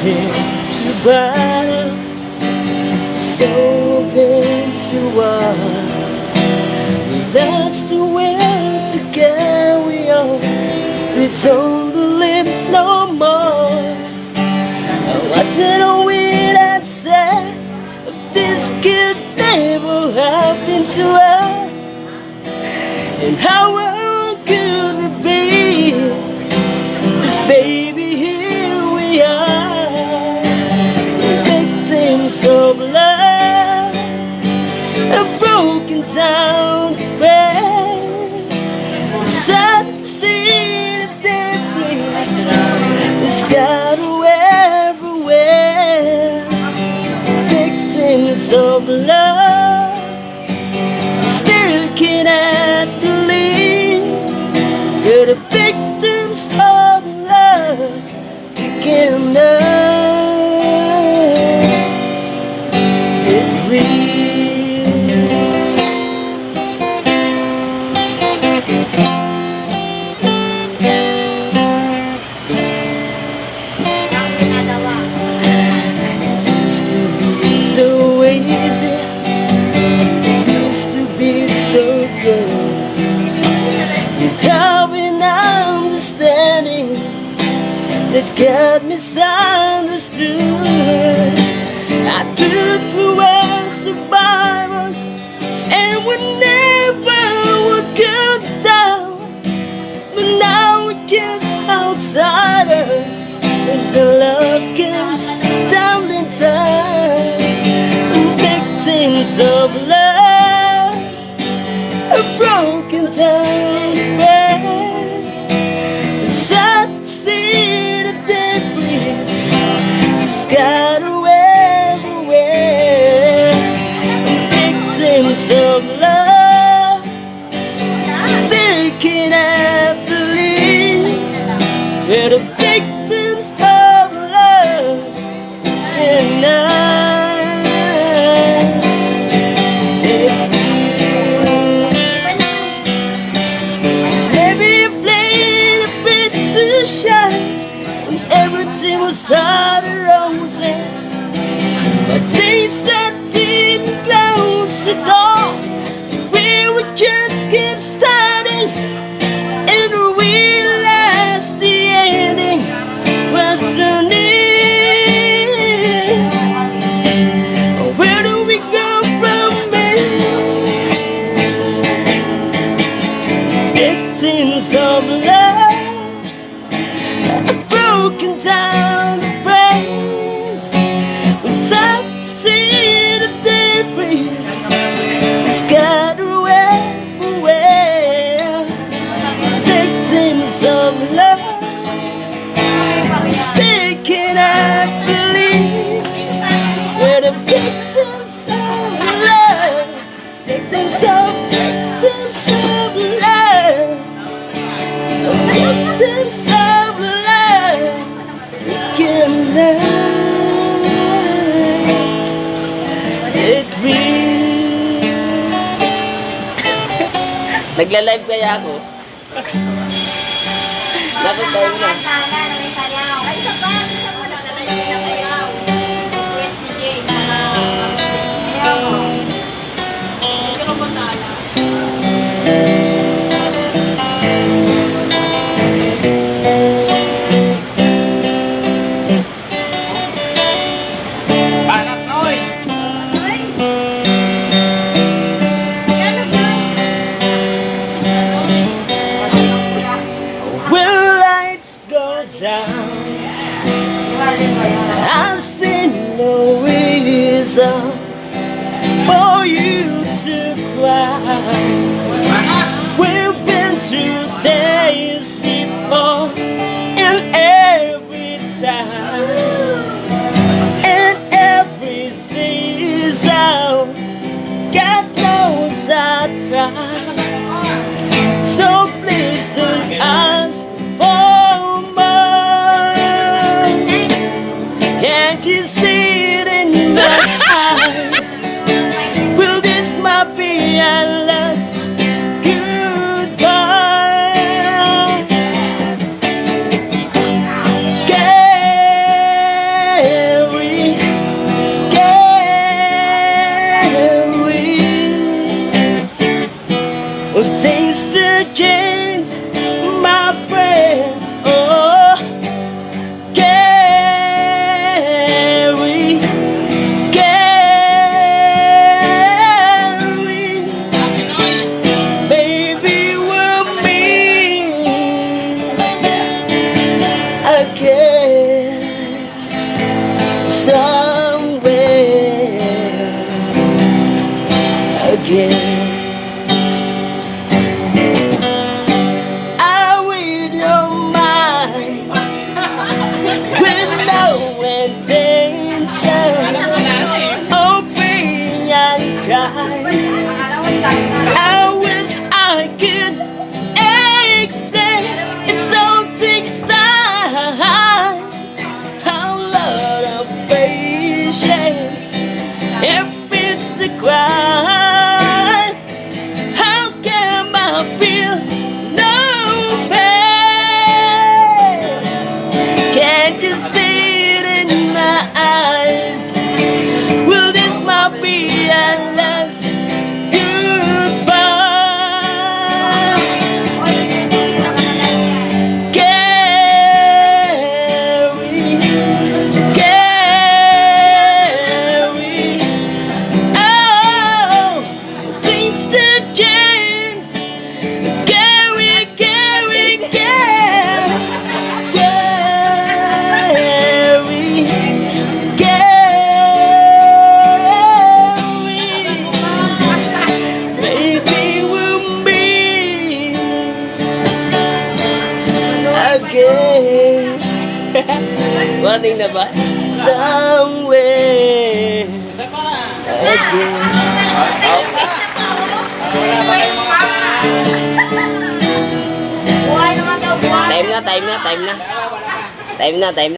into battle, so into war. We lost the will to carry on. We don't believe no more. I wasn't a weird and sad. This could never happen to us. And how could it be? This baby, here we are, victims of love, a broken down bed. Sad to see the difference. It's got everywhere. Victims of love, still cannot believe. We're the victims of love. You cannot get real. It used to be so easy. It used to be so good. Without an understanding that got misunderstood. I took we were survivors and we never would go down. But now we're just outsiders as the love comes tumbling down. Victims of love, a broken down rest. Sad to see the difference. It's got everywhere. Victims of love, still cannot believe. We're the victims of love, and everything was hard and roses, but days that didn't close the door. We would just keep starting and realize the ending was so near. Where do we go from here? Victims of love, broken down the brains. We start to see the difference. It's got everywhere. Victims of love, still cannot believe. We're the victims of love. Victims of love. Victims of Nagla-live kaya ako? Bakit tayo na? I see no reason for you to cry. We've been through days before, and every time, and every season, God knows I cry. So please don't ask for more. Can't you see it in my eyes? Will this might be our last goodbye? Can't somewhere again. I read your mind with no intention of being unkind. I wish I could explain. It so takes time, a lot of patience. If it's a crime, how can I feel no pain? Can't you see it in my eyes? Will this might be our last goodbye? Carrie, Carrie, oh, things that change. Carrie, Carrie, Carrie, Carrie, maybe we'll meet again. Warning na ba? Somewhere again. Time na. Time na.